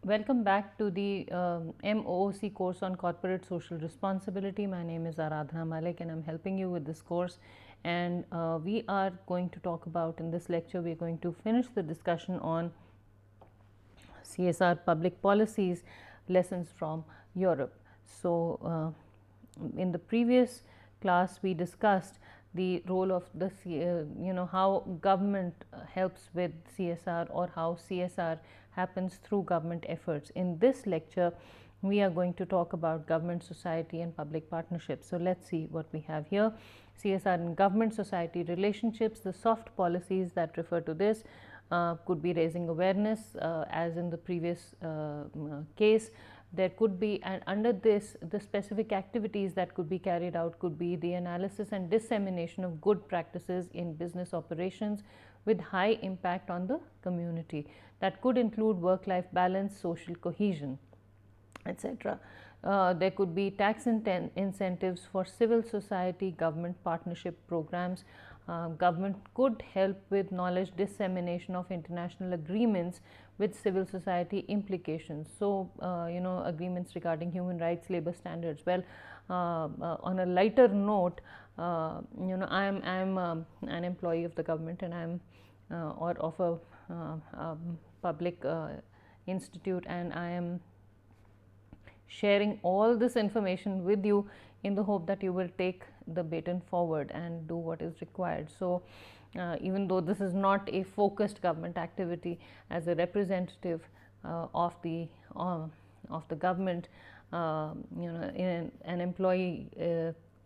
Welcome back to the MOOC course on corporate social responsibility. My name is Aradhana Malik and I'm helping you with this course, and we are going to talk about, in this lecture we are going to finish the discussion on CSR public policies, lessons from Europe. So in the previous class we discussed the role of the how government helps with CSR, or how CSR happens through government efforts. In this lecture we are going to talk about government, society and public partnerships. So let's see what we have here. CSR and government society relationships. The soft policies that refer to this could be raising awareness, as in the previous case. There could be, and under this, the specific activities that could be carried out could be the analysis and dissemination of good practices in business operations with high impact on the community. That could include work-life balance, social cohesion, etc. There could be tax incentives for civil society government partnership programs. Government could help with knowledge dissemination of international agreements with civil society implications. So, agreements regarding human rights, labor standards. Well, on a lighter note, I am an employee of the government, and I am or of a public institute, and I am sharing all this information with you in the hope that you will take the baton forward and do what is required. So, even though this is not a focused government activity, as a representative of the government, an employee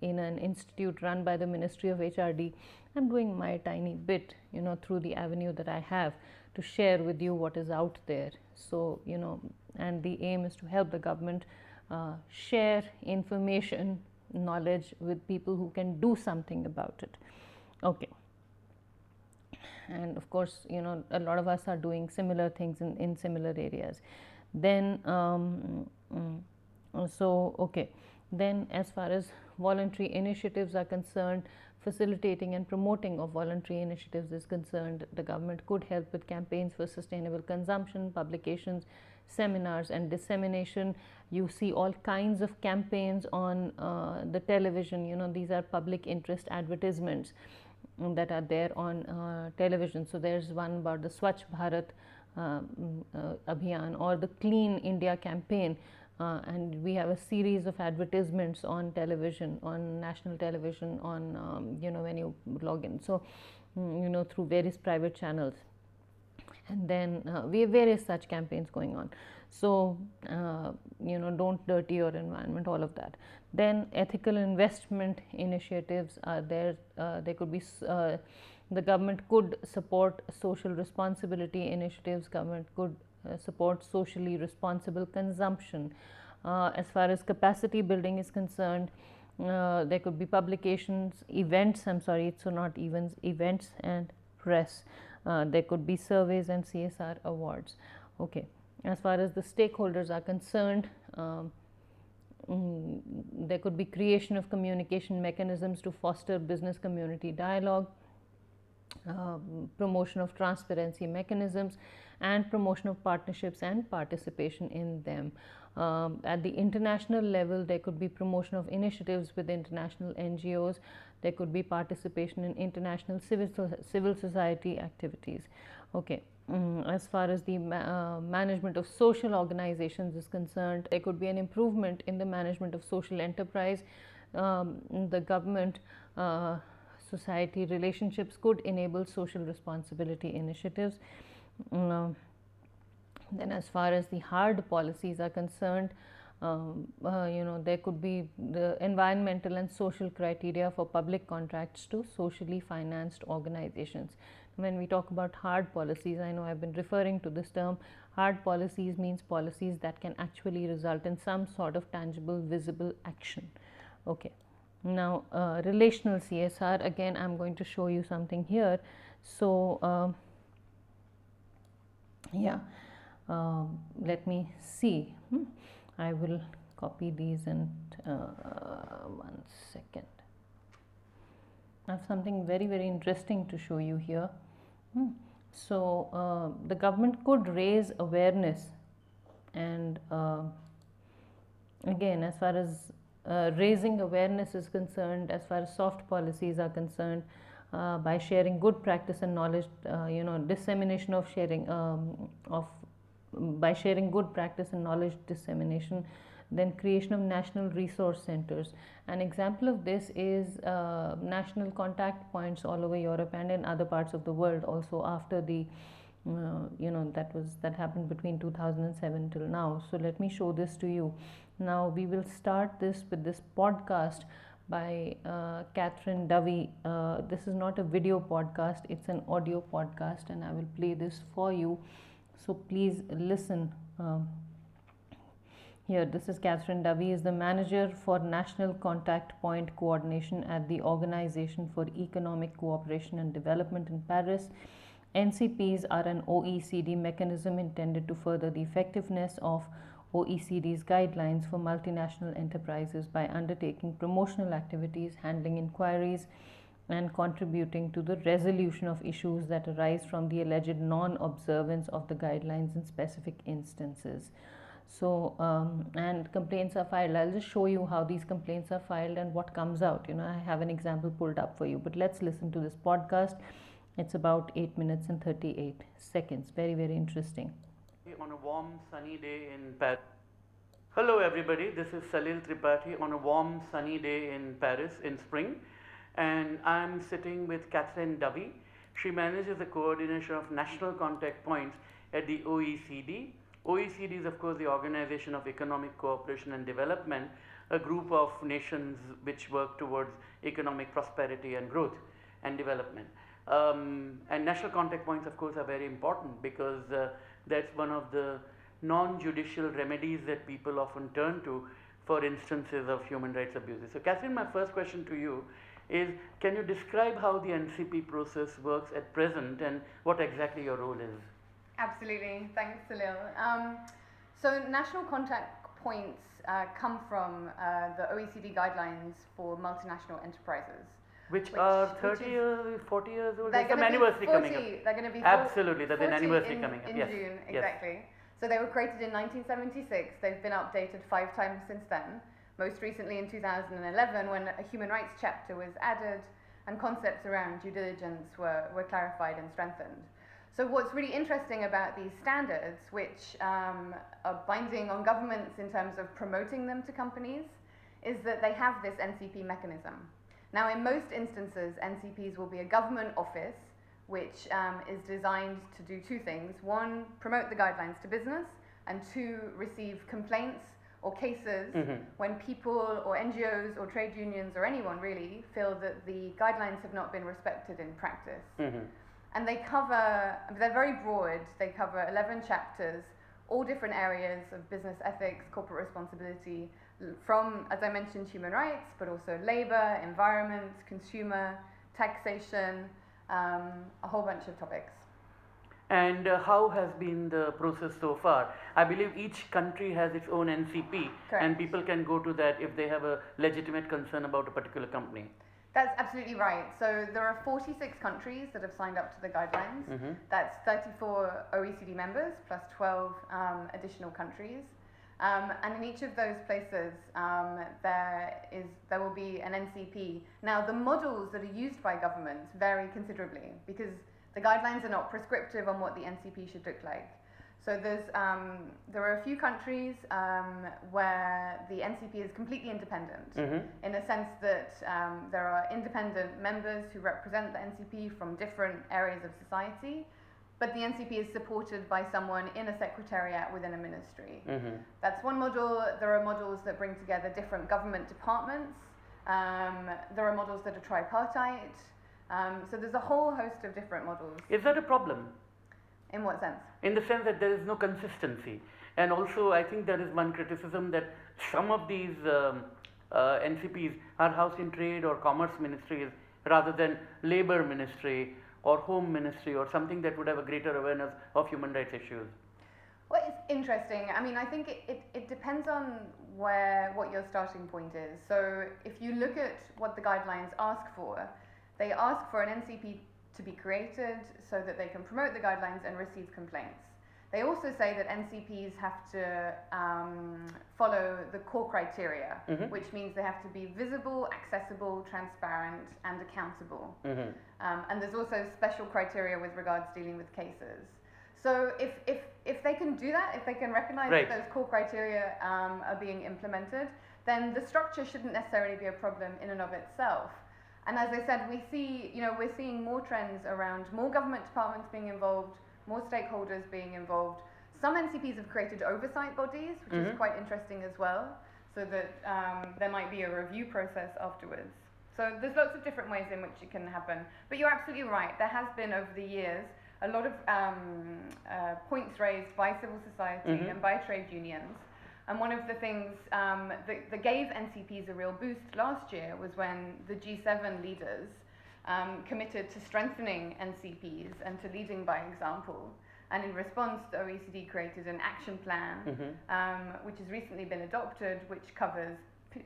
in an institute run by the Ministry of HRD, I'm doing my tiny bit, through the avenue that I have, to share with you what is out there. So, and the aim is to help the government share information, knowledge with people who can do something about it. Okay. And of course, a lot of us are doing similar things in similar areas. Then, then as far as voluntary initiatives are concerned, facilitating and promoting of voluntary initiatives is concerned, the government could help with campaigns for sustainable consumption, publications, seminars and dissemination. You see all kinds of campaigns on the television. These are public interest advertisements that are there on television. So there's one about the Swachh Bharat Abhiyan, or the Clean India campaign, and we have a series of advertisements on television, on national television, on when you log in, so through various private channels. And then we have various such campaigns going on. So, don't dirty your environment, all of that. Then ethical investment initiatives are there. There could be the government could support social responsibility initiatives. Government could support socially responsible consumption. As far as capacity building is concerned, there could be publications, events, so not events, events and press. There could be surveys and CSR awards. Okay. As far as the stakeholders are concerned, there could be creation of communication mechanisms to foster business community dialogue, promotion of transparency mechanisms, and promotion of partnerships and participation in them. At the international level, there could be promotion of initiatives with international NGOs. There could be participation in international civil society activities. Okay. As far as the management of social organizations is concerned, there could be an improvement in the management of social enterprise. The government society relationships could enable social responsibility initiatives. Then as far as the hard policies are concerned, there could be the environmental and social criteria for public contracts to socially financed organizations. When we talk about hard policies, I know I've been referring to this term. Hard policies means policies that can actually result in some sort of tangible, visible action. Okay. Now, relational CSR, again I'm going to show you something here. So, let me see. I will copy these, and 1 second. I have something very, very interesting to show you here. So, the government could raise awareness and again, as far as raising awareness is concerned, as far as soft policies are concerned, by sharing good practice and knowledge, dissemination of sharing of by sharing good practice and knowledge dissemination, then creation of national resource centers. An example of this is national contact points all over Europe and in other parts of the world also, after the that happened between 2007 till now. So let me show this to you. Now we will start this with this podcast by Catherine Dovey. This is not a video podcast, it's an audio podcast, and I will play this for you. So please listen. Here, this is Catherine Dovey, is the manager for National Contact Point Coordination at the Organization for Economic Cooperation and Development in Paris. NCPs are an OECD mechanism intended to further the effectiveness of OECD's guidelines for multinational enterprises by undertaking promotional activities, handling inquiries, and contributing to the resolution of issues that arise from the alleged non-observance of the guidelines in specific instances. So, and complaints are filed. I'll just show you how these complaints are filed and what comes out. I have an example pulled up for you, but let's listen to this podcast. It's about 8 minutes and 38 seconds. Very, very interesting. On a warm sunny day in Paris. Hello everybody, this is Salil Tripathi on a warm sunny day in Paris in spring, and I'm sitting with Catherine Dovey. She manages the coordination of national contact points at the OECD. OECD is of course the Organization of Economic Cooperation and Development, a group of nations which work towards economic prosperity and growth and development. And national contact points of course are very important because that's one of the non-judicial remedies that people often turn to for instances of human rights abuses. So Catherine, my first question to you is, can you describe how the NCP process works at present and what exactly your role is? Absolutely, thanks Salil. So national contact points come from the OECD guidelines for multinational enterprises. Which are 30 years, 40 years old? There's some anniversary 40, coming up. They're going to be Absolutely, there's an anniversary coming up. In yes. June, exactly. Yes. So they were created in 1976. They've been updated 5 times since then. Most recently in 2011, when a human rights chapter was added and concepts around due diligence were clarified and strengthened. So what's really interesting about these standards, which are binding on governments in terms of promoting them to companies, is that they have this NCP mechanism. Now, in most instances, NCPs will be a government office which is designed to do 2 things. 1, promote the guidelines to business, and 2, receive complaints or cases when people or NGOs or trade unions or anyone really feel that the guidelines have not been respected in practice. And they're very broad, they cover 11 chapters, all different areas of business ethics, corporate responsibility, from, as I mentioned, human rights, but also labor, environment, consumer, taxation, a whole bunch of topics. And how has been the process so far? I believe each country has its own NCP. Correct. And people can go to that if they have a legitimate concern about a particular company. That's absolutely right. So there are 46 countries that have signed up to the guidelines. That's 34 OECD members plus 12 additional countries. And in each of those places, there will be an NCP. Now, the models that are used by governments vary considerably because the guidelines are not prescriptive on what the NCP should look like. So there are a few countries where the NCP is completely independent, in a sense that there are independent members who represent the NCP from different areas of society, but the NCP is supported by someone in a secretariat within a ministry. That's one model. There are models that bring together different government departments. There are models that are tripartite. So there's a whole host of different models. Is that a problem? In what sense? In the sense that there is no consistency. And also I think there is one criticism that some of these NCPs are housed in trade or commerce ministries rather than labor ministry or home ministry or something that would have a greater awareness of human rights issues. Well, it's interesting. I mean, I think it depends on what your starting point is. So if you look at what the guidelines ask for, they ask for an NCP to be created so that they can promote the guidelines and receive complaints. They also say that NCPs have to follow the core criteria, which means they have to be visible, accessible, transparent, and accountable. And there's also special criteria with regards to dealing with cases. So if they can do that, if they can recognize that those core criteria are being implemented, then the structure shouldn't necessarily be a problem in and of itself. And as I said, we're seeing more trends around more government departments being involved, more stakeholders being involved. Some NCPs have created oversight bodies, which is quite interesting as well, so that there might be a review process afterwards. So there's lots of different ways in which it can happen. But you're absolutely right. There has been over the years a lot of points raised by civil society and by trade unions. And one of the things that gave NCPs a real boost last year was when the G7 leaders committed to strengthening NCPs and to leading by example. And in response, the OECD created an action plan, which has recently been adopted, which covers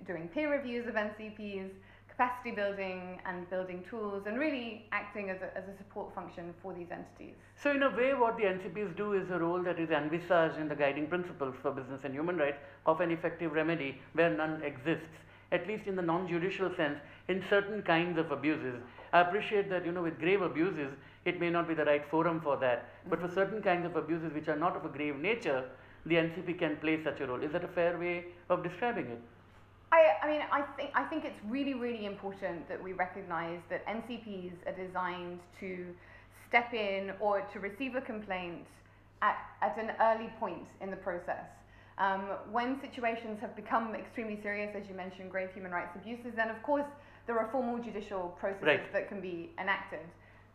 doing peer reviews of NCPs, capacity building and building tools, and really acting as a support function for these entities. So in a way, what the NCPs do is a role that is envisaged in the guiding principles for business and human rights of an effective remedy where none exists, at least in the non-judicial sense, in certain kinds of abuses. I appreciate that, with grave abuses, it may not be the right forum for that, but for certain kinds of abuses which are not of a grave nature, the NCP can play such a role. Is that a fair way of describing it? I think it's really, really important that we recognize that NCPs are designed to step in or to receive a complaint at an early point in the process. When situations have become extremely serious, as you mentioned, grave human rights abuses, then of course there are formal judicial processes that can be enacted.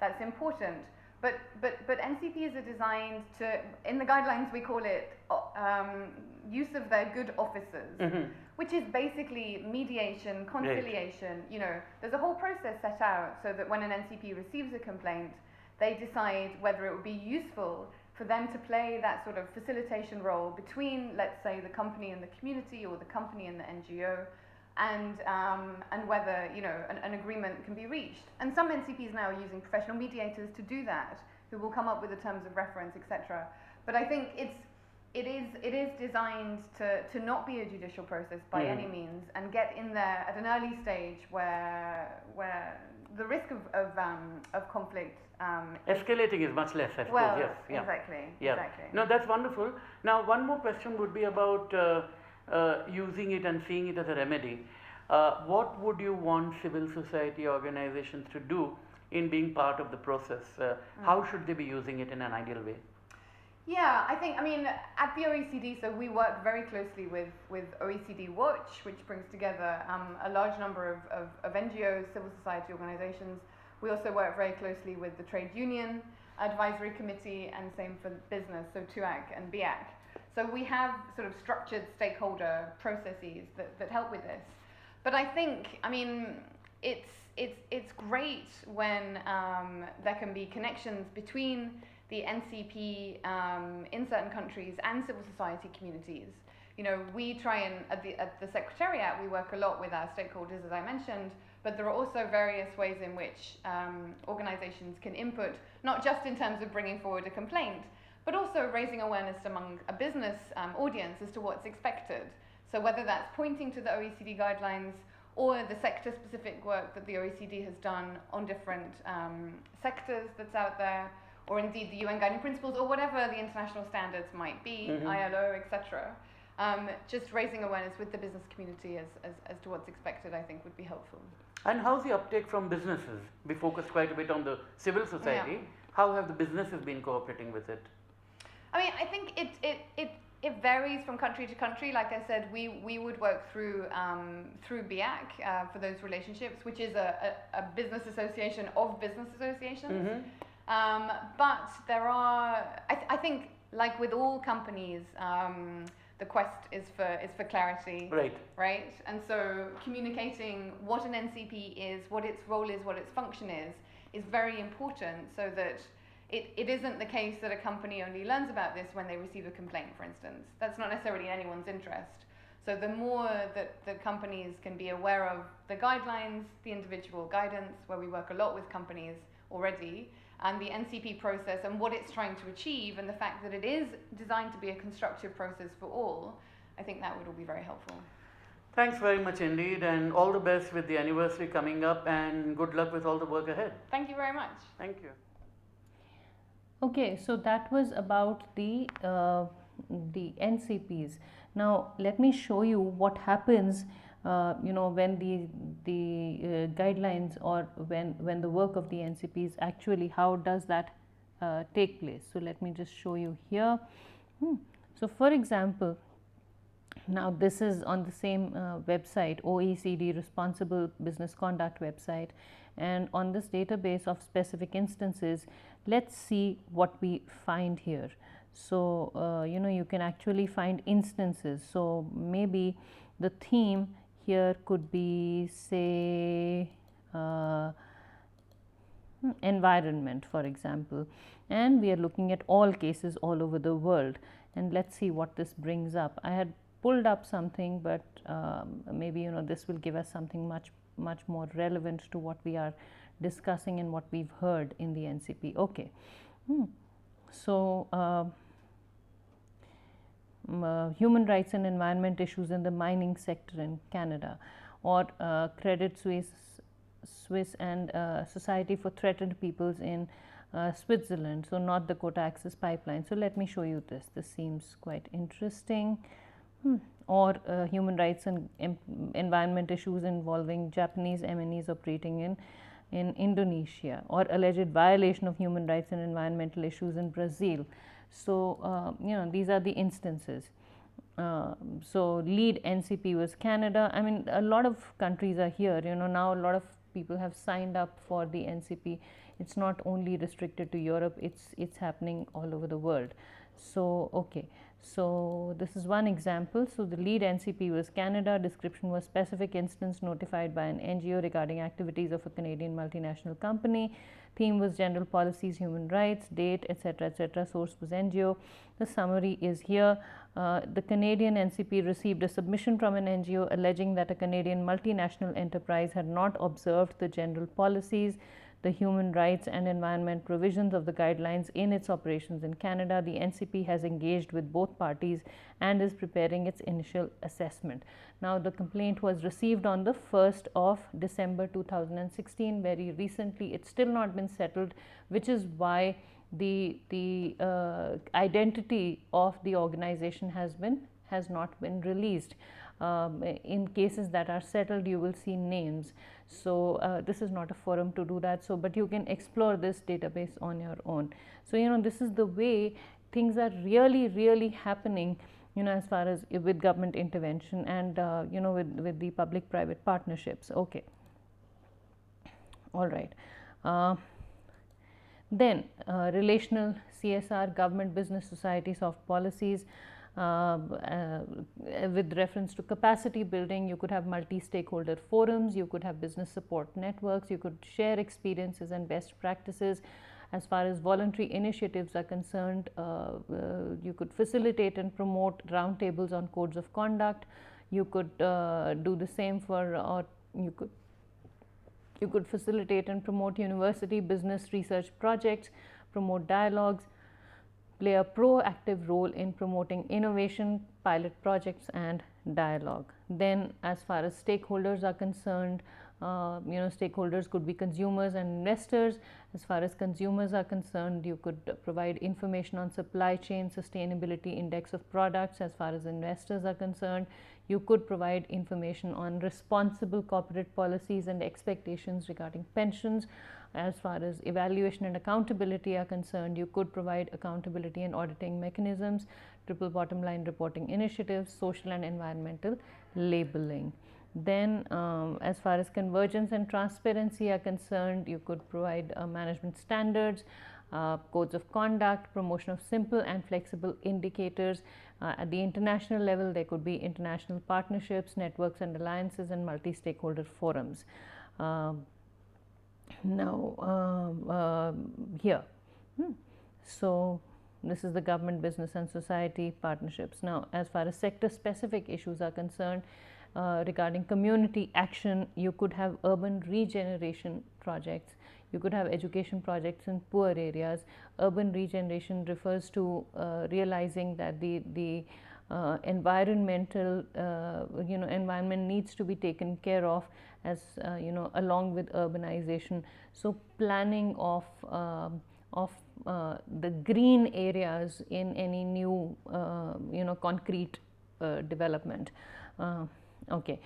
That's important. But NCPs are designed to, in the guidelines we call it use of their good officers, which is basically mediation, conciliation. There's a whole process set out so that when an NCP receives a complaint, they decide whether it would be useful for them to play that sort of facilitation role between, let's say, the company and the community, or the company and the NGO, and whether an agreement can be reached. And some NCPs now are using professional mediators to do that, who will come up with the terms of reference, etc. But I think it is designed to not be a judicial process by any means, and get in there at an early stage where the risk of conflict escalating is much less, I suppose. Well, yes, yeah. exactly. No, that's wonderful. Now, one more question would be about using it and seeing it as a remedy. What would you want civil society organizations to do in being part of the process? How should they be using it in an ideal way? Yeah, at the OECD, so we work very closely with OECD Watch, which brings together a large number of NGOs, civil society organizations. We also work very closely with the Trade Union Advisory Committee, and same for business, so TUAC and BIAC. So we have sort of structured stakeholder processes that help with this. But I think, it's great when there can be connections between the NCP in certain countries and civil society communities. We try and, at the Secretariat, we work a lot with our stakeholders, as I mentioned, but there are also various ways in which organizations can input, not just in terms of bringing forward a complaint, but also raising awareness among a business audience as to what's expected. So whether that's pointing to the OECD guidelines or the sector-specific work that the OECD has done on different sectors that's out there, or indeed the UN Guiding Principles, or whatever the international standards might be, ILO, etc. Just raising awareness with the business community as to what's expected, I think, would be helpful. And how's the uptake from businesses? We focused quite a bit on the civil society. Yeah. How have the businesses been cooperating with it? I think it varies from country to country. Like I said, we would work through BIAC for those relationships, which is a business association of business associations. But there are, I think, like with all companies, the quest is for clarity, right? And so communicating what an NCP is, what its role is, what its function is very important, so that it isn't the case that a company only learns about this when they receive a complaint, for instance. That's not necessarily in anyone's interest. So the more that companies can be aware of the guidelines, the individual guidance, where we work a lot with companies already, and the NCP process and what it's trying to achieve, and the fact that it is designed to be a constructive process for all, I think that would all be very helpful. Thanks very much indeed, and all the best with the anniversary coming up, and good luck with all the work ahead. Thank you very much. Thank you. Okay, so that was about the NCPs. Now let me show you what happens when the guidelines, or when the work of the NCPs actually, how does that take place. So let me just show you here. So for example, now this is on the same website, OECD Responsible Business Conduct website, and on this database of specific instances, let's see what we find here. So you can actually find instances. So maybe the theme here could be, say, environment, for example, and we are looking at all cases all over the world, and let's see what this brings up. I had pulled up something, but maybe this will give us something much more relevant to what we are discussing and what we've heard in the NCP. Okay. So human rights and environment issues in the mining sector in Canada, or Credit Suisse and Society for Threatened Peoples in Switzerland, so North Dakota Access Pipeline. So let me show you this. This seems quite interesting. Or human rights and environment issues involving Japanese MNEs operating in Indonesia, or alleged violation of human rights and environmental issues in Brazil. So these are the instances. So lead NCP was Canada. I mean, a lot of countries are here. Now a lot of people have signed up for the NCP. It's not only restricted to Europe, it's happening all over the world. So okay, so this is one example. So the lead NCP was Canada. Description was specific instance notified by an NGO regarding activities of a Canadian multinational company. Theme was general policies, human rights, date, etc., etc. Source was NGO. The summary is here. The Canadian NCP received a submission from an NGO alleging that a Canadian multinational enterprise had not observed the general policies, the human rights and environment provisions of the guidelines in its operations in Canada. The NCP has engaged with both parties and is preparing its initial assessment. Now the complaint was received on the 1st of December 2016, very recently. It's still not been settled, which is why the identity of the organization has not been released. In cases that are settled, you will see names. So this is not a forum to do that. So, but you can explore this database on your own. So this is the way things are really happening. As far as with government intervention and with the public-private partnerships. Okay. All right. Then relational CSR, government, business, society, soft policies. With reference to capacity building, you could have multi-stakeholder forums, you could have business support networks, you could share experiences and best practices. As far as voluntary initiatives are concerned, you could facilitate and promote roundtables on codes of conduct. You could do the same for, or you could facilitate and promote university business research projects, promote dialogues, play a proactive role in promoting innovation, pilot projects and dialogue. Then as far as stakeholders are concerned, stakeholders could be consumers and investors. As far as consumers are concerned, you could provide information on supply chain sustainability index of products. As far as investors are concerned, you could provide information on responsible corporate policies and expectations regarding pensions. As far as evaluation and accountability are concerned, you could provide accountability and auditing mechanisms, triple bottom line reporting initiatives, social and environmental labeling. Then as far as convergence and transparency are concerned, you could provide management standards, codes of conduct, promotion of simple and flexible indicators. At the international level, there could be international partnerships, networks and alliances, and multi-stakeholder forums. Here, so this is the government, business and society partnerships. Now, as far as sector specific issues are concerned, regarding community action, you could have urban regeneration projects, You could have education projects in poor areas. Urban regeneration refers to realizing that the environmental environment needs to be taken care of as along with urbanization. So planning of the green areas in any new concrete development. Okay,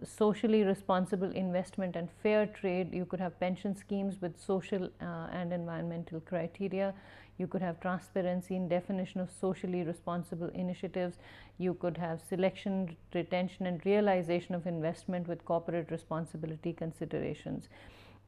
socially responsible investment and fair trade. You could have pension schemes with social and environmental criteria. You could have transparency in definition of socially responsible initiatives. You could have selection, retention and realization of investment with corporate responsibility considerations.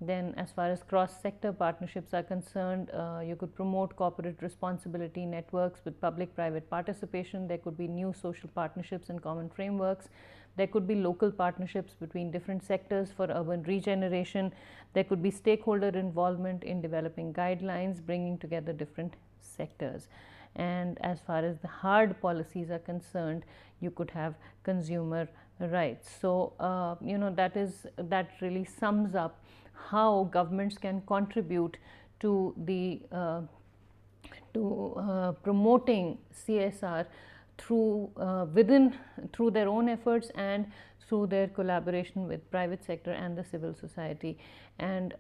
Then as far as cross-sector partnerships are concerned, you could promote corporate responsibility networks with public-private participation. There could be new social partnerships and common frameworks. There could be local partnerships between different sectors for urban regeneration. There could be stakeholder involvement in developing guidelines, bringing together different sectors. And as far as the hard policies are concerned, you could have consumer rights. So that really sums up how governments can contribute to the promoting CSR through through their own efforts and through their collaboration with private sector and the civil society. And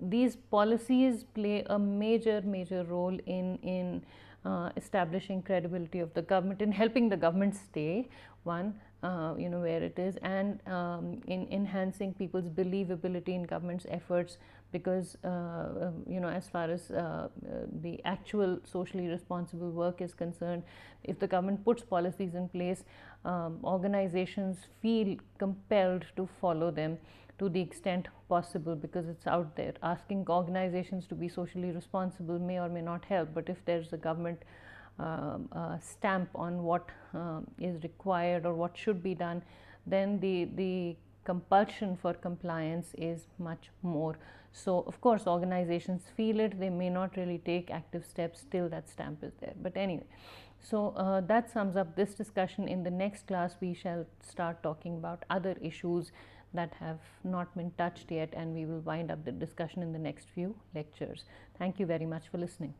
these policies play a major role in establishing credibility of the government, in helping the government stay where it is, and in enhancing people's believability in government's efforts, because as far as the actual socially responsible work is concerned, if the government puts policies in place, organizations feel compelled to follow them to the extent possible, because it's out there. Asking organizations to be socially responsible may or may not help, but if there's a government stamp on what is required or what should be done, then the compulsion for compliance is much more. So of course organizations feel it, they may not really take active steps till that stamp is there. But anyway, so that sums up this discussion. In the next class we shall start talking about other issues that have not been touched yet, and we will wind up the discussion in the next few lectures. Thank you very much for listening.